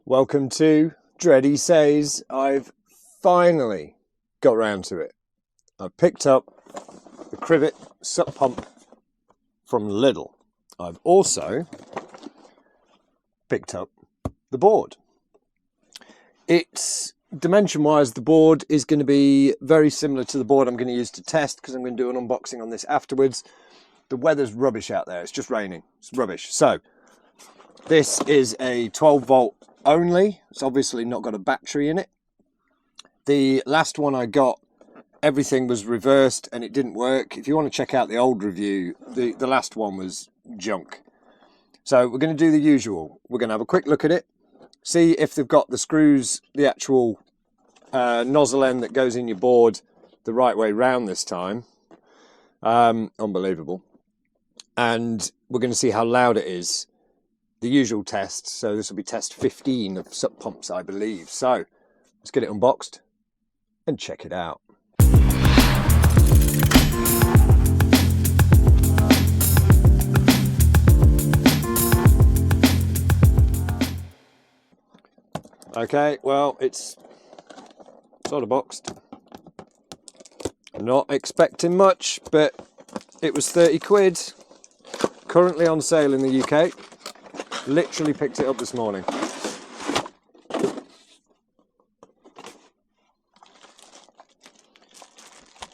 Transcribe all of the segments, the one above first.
Welcome to Dreadysays. I've finally got round to it. I've picked up the Crivit Sup Pump from Lidl. I've also picked up the board. It's dimension-wise, the board is going to be very similar to the board I'm going to use to test, because I'm going to do an unboxing on this afterwards. The weather's rubbish out there. It's just raining. It's rubbish. So this is a 12 volt only. It's obviously not got a battery in it. The last one I got, everything was reversed and it didn't work. If you want to check out the old review, the last one was junk. So we're going to do the usual. We're going to have a quick look at it, see if they've got the screws, the actual nozzle end that goes in your board, the right way round this time. Unbelievable. And we're going to see how loud it is. The usual test. So this will be test 15 of Sup Pumps, I believe. So let's get it unboxed and check it out. Okay, well, it's sort of boxed. I'm not expecting much, but it was 30 quid. Currently on sale in the UK. Literally picked it up this morning.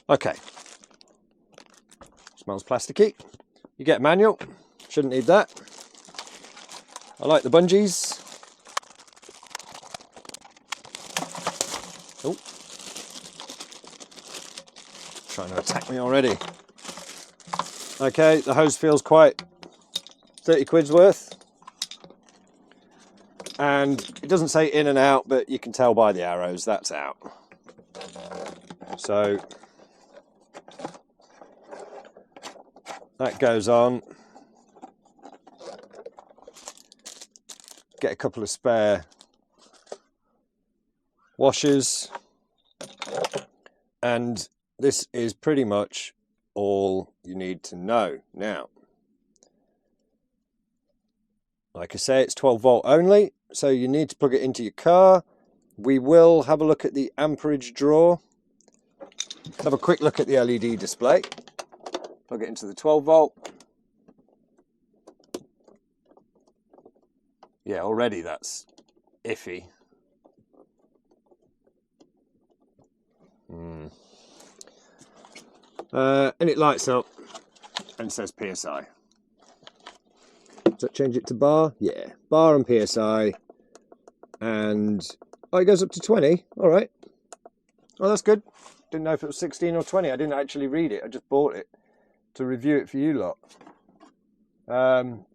Okay. Smells plasticky. You get a manual. Shouldn't need that. I like the bungees. Oh. Trying to attack me already. Okay, the hose feels quite 30 quid's worth. And it doesn't say in and out, but you can tell by the arrows that's out. So that goes on. Get a couple of spare washers. And this is pretty much all you need to know. Now, like I say, it's 12 volt only, so you need to plug it into your car. We will have a look at the amperage draw. Have a quick look at the LED display. Plug it into the 12 volt. Yeah, already that's iffy. And it lights up and says PSI. Does that change it to bar? Yeah, bar and PSI. And oh, it goes up to 20. All right. Well, that's good. Didn't know if it was 16 or 20. I didn't actually read it. I just bought it to review it for you lot.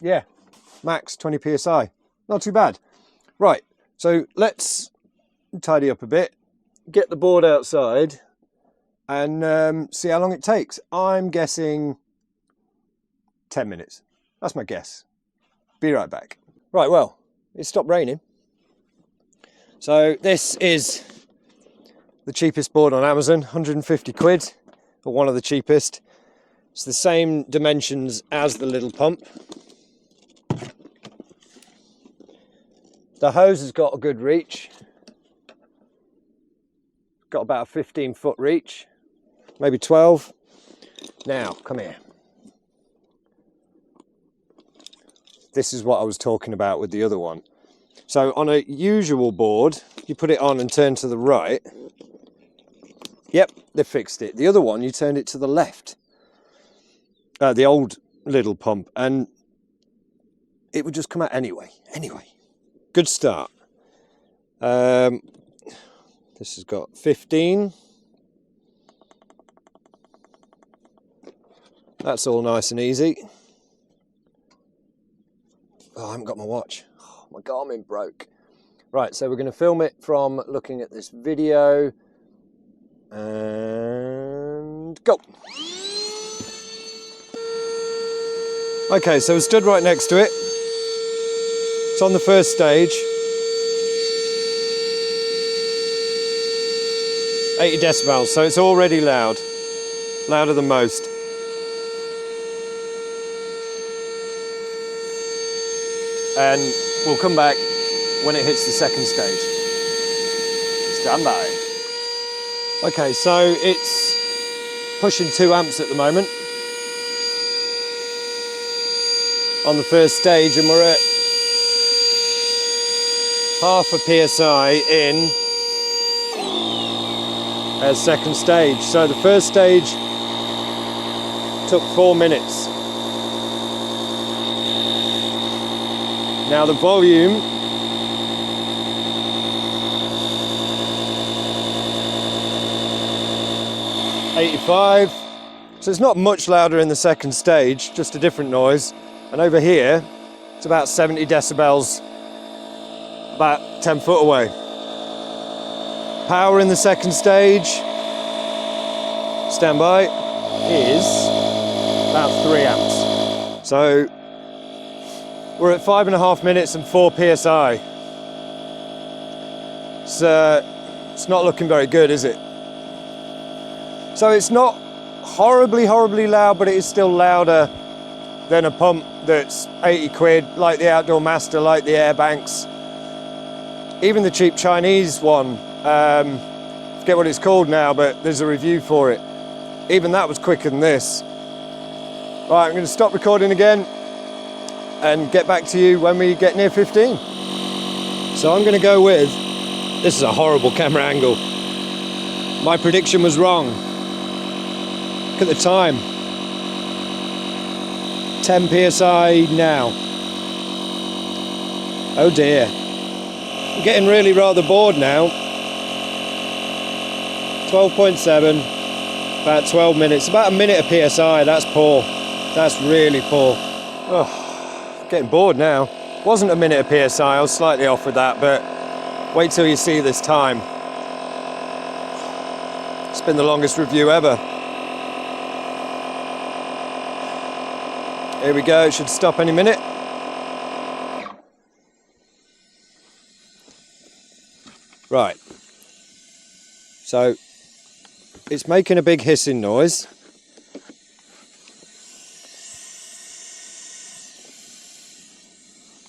Yeah, max 20 PSI. Not too bad. Right, so let's tidy up a bit, get the board outside, and see how long it takes. I'm guessing 10 minutes. That's my guess. Be right back. Right, well, it stopped raining. So this is the cheapest board on Amazon, 150 quid, or one of the cheapest. It's the same dimensions as the Lidl pump. The hose has got a good reach. Got about a 15-foot reach, maybe 12. Now, come here. This is what I was talking about with the other one. So on a usual board, you put it on and turn to the right. Yep, they fixed it. The other one, you turned it to the left. The old Lidl pump, and it would just come out anyway. Good start. This has got 15. That's all nice and easy. Oh, I haven't got my watch. Oh, my Garmin broke. Right, so we're going to film it from looking at this video. And go. Okay, so we're stood right next to it. It's on the first stage. 80 decibels, so it's already loud. Louder than most. And we'll come back when it hits the second stage. Stand by. Okay, so it's pushing 2 amps at the moment on the first stage, and we're at half a psi in as second stage. So the first stage took 4 minutes. Now the volume $85, so it's not much louder in the second stage, just a different noise. And over here it's about 70 decibels, about 10 foot away. Power in the second stage, stand by, is about 3 amps. So we're at 5.5 minutes and 4 psi. It's not looking very good, is it? So it's not horribly loud, but it is still louder than a pump that's 80 quid, like the Outdoor Master, like the Air Banks. Even the cheap Chinese one, forget what it's called now, but there's a review for it. Even that was quicker than this. Right, I'm going to stop recording again and get back to you when we get near 15. So I'm going to go with, this is a horrible camera angle. My prediction was wrong. Look at the time. 10 psi now. Oh dear. I'm getting really rather bored now. 12.7, about 12 minutes, about a minute a psi. That's poor. That's really poor. Oh, getting bored now. Wasn't a minute a psi, I was slightly off with that, but wait till you see this time. It's been the longest review ever. Here we go, it should stop any minute. Right. So, it's making a big hissing noise.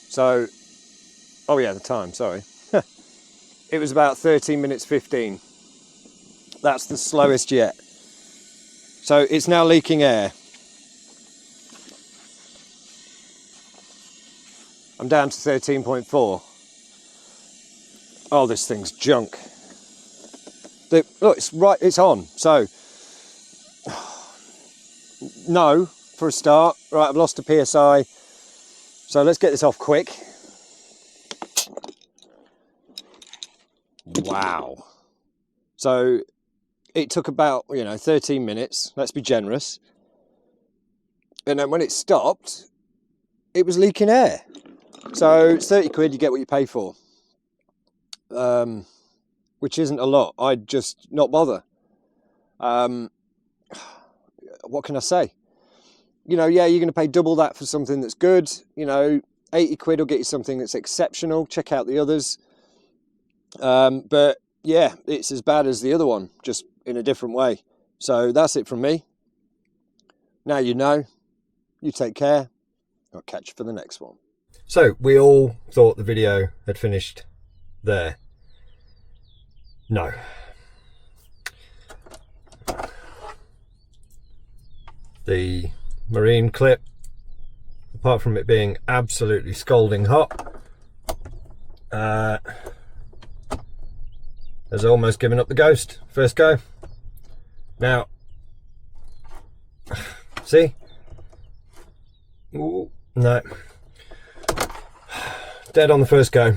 So, oh yeah, the time, sorry. It was about 13 minutes 15. That's the slowest yet. So it's now leaking air. I'm down to 13.4. Oh, this thing's junk. Look, it's right, it's on. So, no, for a start. Right, I've lost a PSI. So let's get this off quick. Wow. So it took about, 13 minutes. Let's be generous. And then when it stopped, it was leaking air. So it's 30 quid, you get what you pay for. Which isn't a lot. I'd just not bother. What can I say? Yeah, you're going to pay double that for something that's good. 80 quid will get you something that's exceptional. Check out the others. But yeah, it's as bad as the other one, just in a different way. So that's it from me. Now you know. You take care. I'll catch you for the next one. So we all thought the video had finished there. No. The marine clip, apart from it being absolutely scalding hot, has almost given up the ghost. First go. Now, see? Ooh, no. Dead on the first go.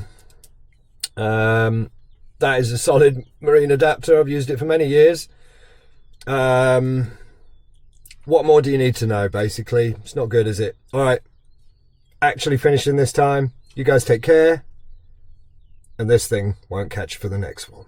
That is a solid marine adapter. I've used it for many years. What more do you need to know, basically? It's not good, is it? All right. Actually finishing this time. You guys take care. And this thing won't catch for the next one.